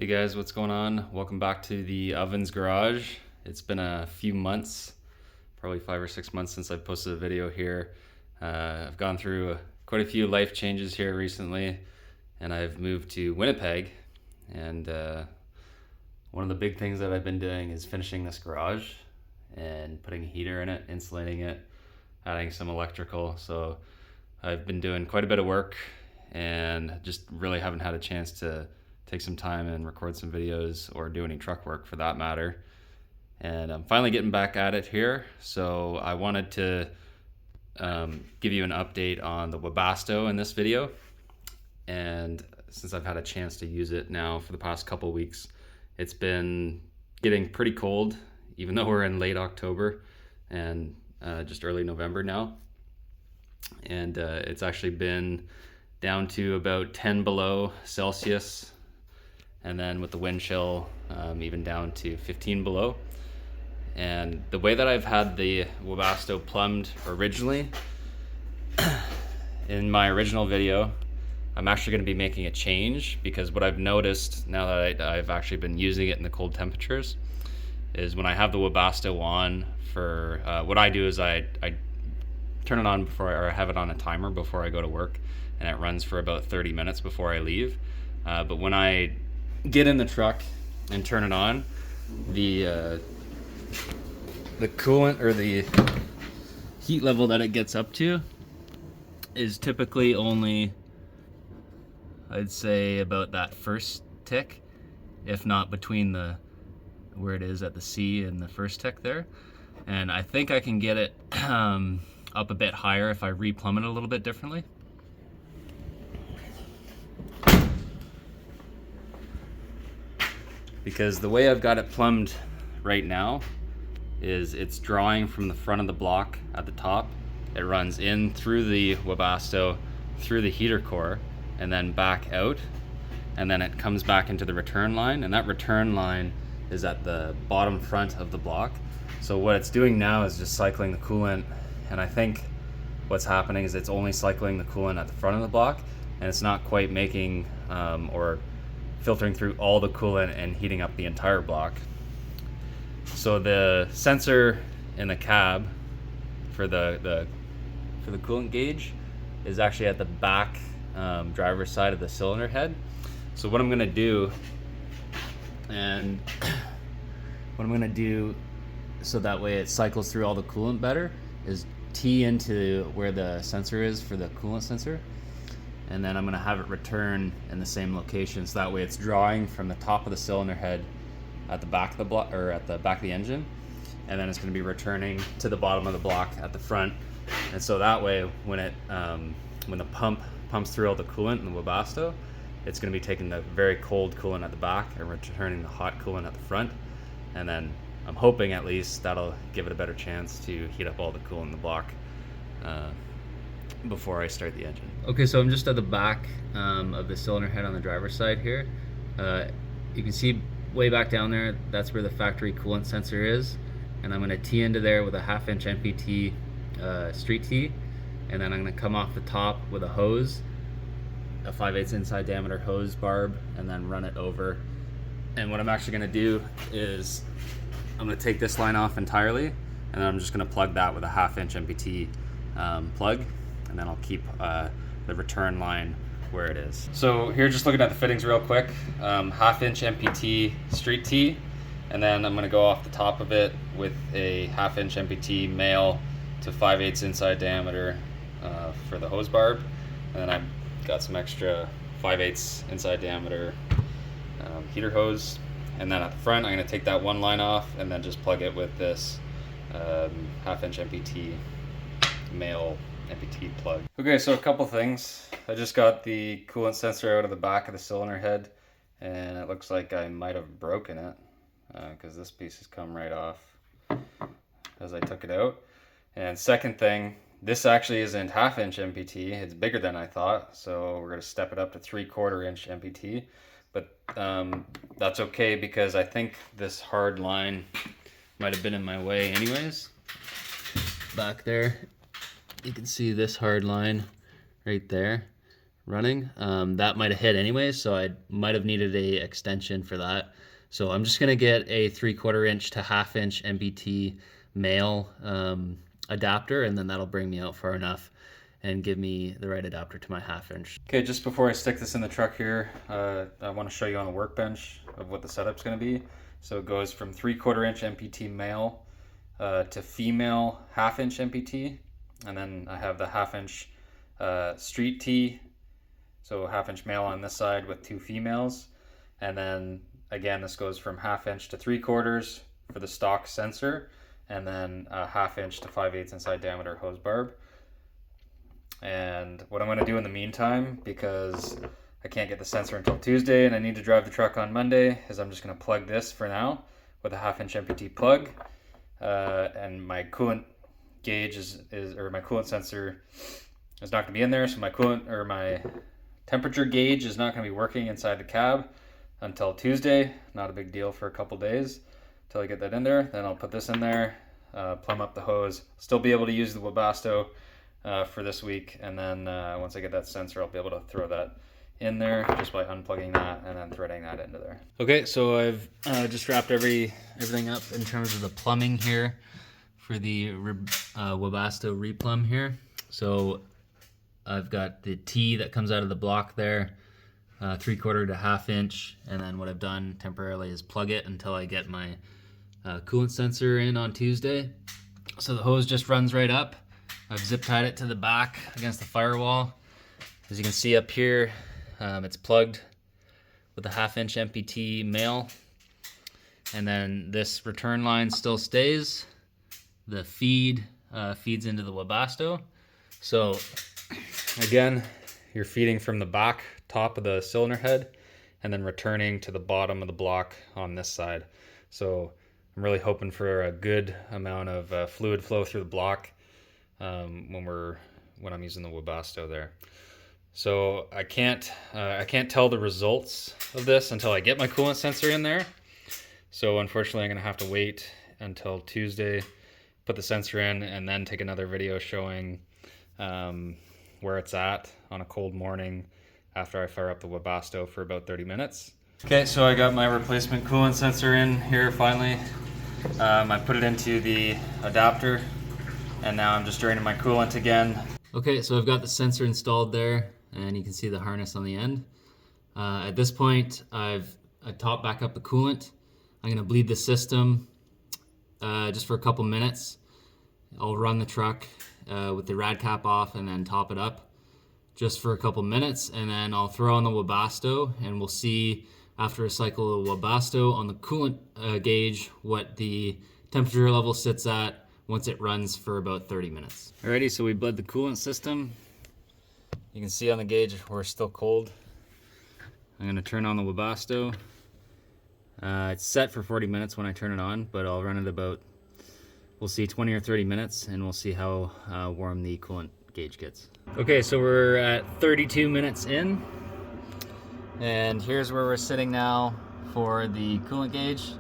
Hey guys, what's going on? Welcome back to the Ovens Garage. It's been a few months, probably 5 or 6 months since I posted a video here. I've gone through quite a few life changes here recently, and I've moved to Winnipeg. And one of the big things that I've been doing is finishing this garage and putting a heater in it, insulating it, adding some electrical. So I've been doing quite a bit of work and just really haven't had a chance to take some time and record some videos or do any truck work for that matter. And I'm finally getting back at it here. So I wanted to give you an update on the Webasto in this video. And since I've had a chance to use it now for the past couple weeks, it's been getting pretty cold, even though we're in late October and just early November now. And it's actually been down to about 10 below Celsius, and then with the wind chill even down to 15 below. And the way that I've had the Webasto plumbed originally, in my original video, I'm actually going to be making a change, because what I've noticed now that I've actually been using it in the cold temperatures is when I have the Webasto on for, what I do is I turn it on or I have it on a timer before I go to work, and it runs for about 30 minutes before I leave. But when I get in the truck and turn it on, the coolant or the heat level that it gets up to is typically only, I'd say, about that first tick, if not between where it is at the C and the first tick there. And I think I can get it up a bit higher if I re-plumb it a little bit differently. Because the way I've got it plumbed right now is it's drawing from the front of the block at the top. It runs in through the Webasto, through the heater core, and then back out. And then it comes back into the return line, and that return line is at the bottom front of the block. So what it's doing now is just cycling the coolant, and I think what's happening is it's only cycling the coolant at the front of the block, and it's not quite making or filtering through all the coolant and heating up the entire block. So the sensor in the cab for the coolant gauge is actually at the back driver's side of the cylinder head. So what I'm gonna do, so that way it cycles through all the coolant better, is tee into where the sensor is for the coolant sensor, and then I'm gonna have it return in the same location, so that way it's drawing from the top of the cylinder head at the back of the block, or at the back of the engine, and then it's gonna be returning to the bottom of the block at the front. And so that way, when the pump pumps through all the coolant in the Webasto, it's gonna be taking the very cold coolant at the back and returning the hot coolant at the front. And then I'm hoping at least that'll give it a better chance to heat up all the coolant in the block before I start the engine. Okay, so I'm just at the back of the cylinder head on the driver's side here. You can see way back down there, that's where the factory coolant sensor is. And I'm gonna tee into there with a 1/2 inch MPT street tee. And then I'm gonna come off the top with a hose, a 5/8 inside diameter hose barb, and then run it over. And what I'm actually gonna do is I'm gonna take this line off entirely, and then I'm just gonna plug that with a 1/2 inch MPT plug, and then I'll keep the return line where it is. So here, just looking at the fittings real quick, 1/2 inch MPT street tee, and then I'm gonna go off the top of it with a 1/2 inch MPT male to 5/8 inside diameter for the hose barb, and then I've got some extra 5/8 inside diameter heater hose. And then at the front, I'm gonna take that one line off and then just plug it with this 1/2 inch MPT male MPT plug. Okay, so a couple things. I just got the coolant sensor out of the back of the cylinder head, and it looks like I might have broken it because this piece has come right off as I took it out. And second thing, this actually isn't 1/2 inch MPT, it's bigger than I thought, so we're gonna step it up to 3/4 inch MPT. But that's okay, because I think this hard line might have been in my way anyways. Back there, you can see this hard line right there running. That might have hit anyway, so I might have needed a extension for that. So I'm just gonna get a 3/4 inch to 1/2 inch MBT male adapter, and then that'll bring me out far enough and give me the right adapter to my 1/2 inch. Okay, just before I stick this in the truck here, I want to show you on the workbench of what the setup's going to be. So it goes from 3/4 inch MPT male to female 1/2 inch MPT, and then I have the 1/2 inch street T, so 1/2 inch male on this side with 2 females, and then again this goes from 1/2 inch to 3/4 for the stock sensor, and then a 1/2 inch to 5/8 inside diameter hose barb. And what I'm going to do in the meantime, because I can't get the sensor until Tuesday and I need to drive the truck on Monday, is I'm just going to plug this for now with a 1/2 inch MPT plug, and my coolant gauge or my coolant sensor is not going to be in there, so my coolant or my temperature gauge is not going to be working inside the cab until Tuesday. Not a big deal for a couple days until I get that in there. Then I'll put this in there, plumb up the hose, still be able to use the Webasto for this week, and then once I get that sensor, I'll be able to throw that in there just by unplugging that and then threading that into there. Okay, so I've just wrapped everything up in terms of the plumbing here for the Webasto Re-Plumb here. So I've got the T that comes out of the block there, 3/4 to 1/2 inch, and then what I've done temporarily is plug it until I get my coolant sensor in on Tuesday. So the hose just runs right up. I've zip tied it to the back against the firewall. As you can see up here, it's plugged with a 1/2 inch MPT male. And then this return line still stays. The feed feeds into the Webasto. So again, you're feeding from the back top of the cylinder head and then returning to the bottom of the block on this side. So I'm really hoping for a good amount of fluid flow through the block when I'm using the Webasto there. So I can't tell the results of this until I get my coolant sensor in there. So unfortunately I'm gonna have to wait until Tuesday, put the sensor in, and then take another video showing where it's at on a cold morning after I fire up the Webasto for about 30 minutes. Okay, so I got my replacement coolant sensor in here finally. I put it into the adapter, and now I'm just draining my coolant again. Okay, so I've got the sensor installed there, and you can see the harness on the end. At this point, I topped back up the coolant. I'm gonna bleed the system just for a couple minutes. I'll run the truck with the rad cap off and then top it up just for a couple minutes, and then I'll throw on the Webasto, and we'll see after a cycle of Webasto on the coolant gauge what the temperature level sits at once it runs for about 30 minutes. Alrighty, so we bled the coolant system. You can see on the gauge we're still cold. I'm gonna turn on the Webasto. It's set for 40 minutes when I turn it on, but I'll run it about, we'll see 20 or 30 minutes, and we'll see how warm the coolant gauge gets. Okay, so we're at 32 minutes in, and here's where we're sitting now for the coolant gauge.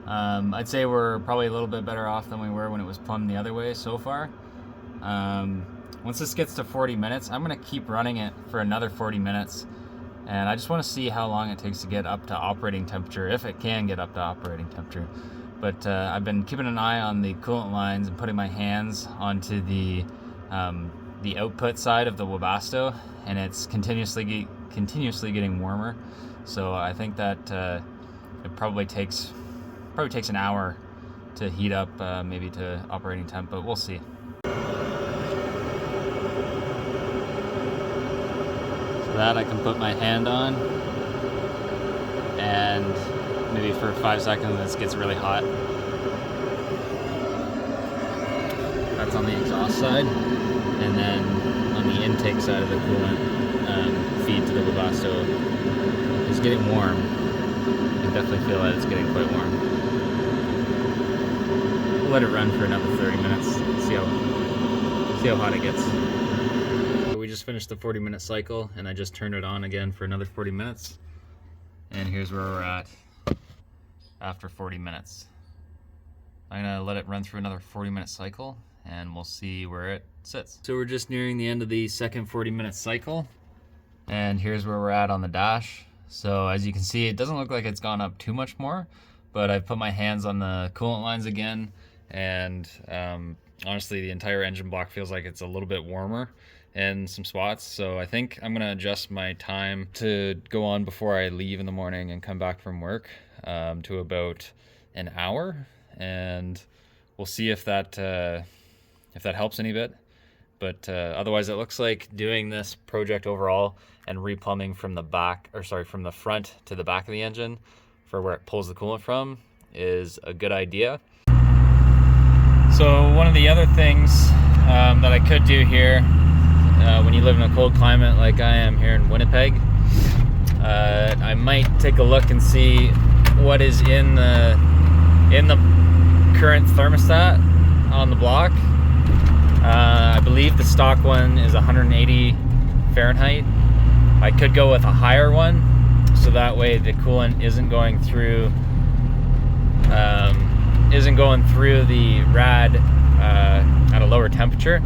I'd say we're probably a little bit better off than we were when it was plumbed the other way so far. Once this gets to 40 minutes, I'm gonna keep running it for another 40 minutes, and I just wanna see how long it takes to get up to operating temperature, if it can get up to operating temperature. But I've been keeping an eye on the coolant lines and putting my hands onto the output side of the Webasto, and it's continuously getting warmer. So I think that it probably takes an hour to heat up, maybe to operating temp, but we'll see. So that I can put my hand on, and maybe for 5 seconds this gets really hot. That's on the exhaust side, and then on the intake side of the coolant feed to the Webasto is getting warm. You can definitely feel that it's getting quite warm. We'll let it run for another 30 minutes, see how hot it gets. So we just finished the 40-minute cycle, and I just turned it on again for another 40 minutes. And here's where we're at after 40 minutes. I'm gonna let it run through another 40-minute cycle, and we'll see where it sits. So we're just nearing the end of the second 40-minute cycle. And here's where we're at on the dash. So as you can see, it doesn't look like it's gone up too much more, but I've put my hands on the coolant lines again, and honestly, the entire engine block feels like it's a little bit warmer in some spots. So I think I'm gonna adjust my time to go on before I leave in the morning and come back from work to about an hour, and we'll see if that helps any bit. But otherwise, it looks like doing this project overall and re-plumbing from the back, or sorry, from the front to the back of the engine for where it pulls the coolant from is a good idea. So one of the other things that I could do here, when you live in a cold climate like I am here in Winnipeg, I might take a look and see what is in the current thermostat on the block. I believe the stock one is 180 Fahrenheit. I could go with a higher one, so that way the coolant isn't going through the rad at a lower temperature,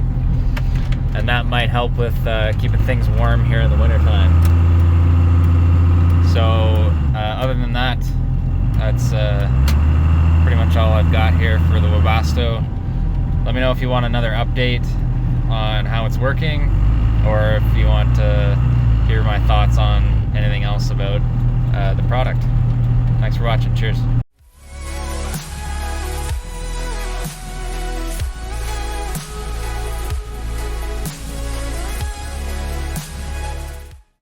and that might help with keeping things warm here in the wintertime. So other than that, that's pretty much all I've got here for the Webasto. Let me know if you want another update on how it's working, or if you want to hear my thoughts on anything else about the product. Thanks for watching. Cheers.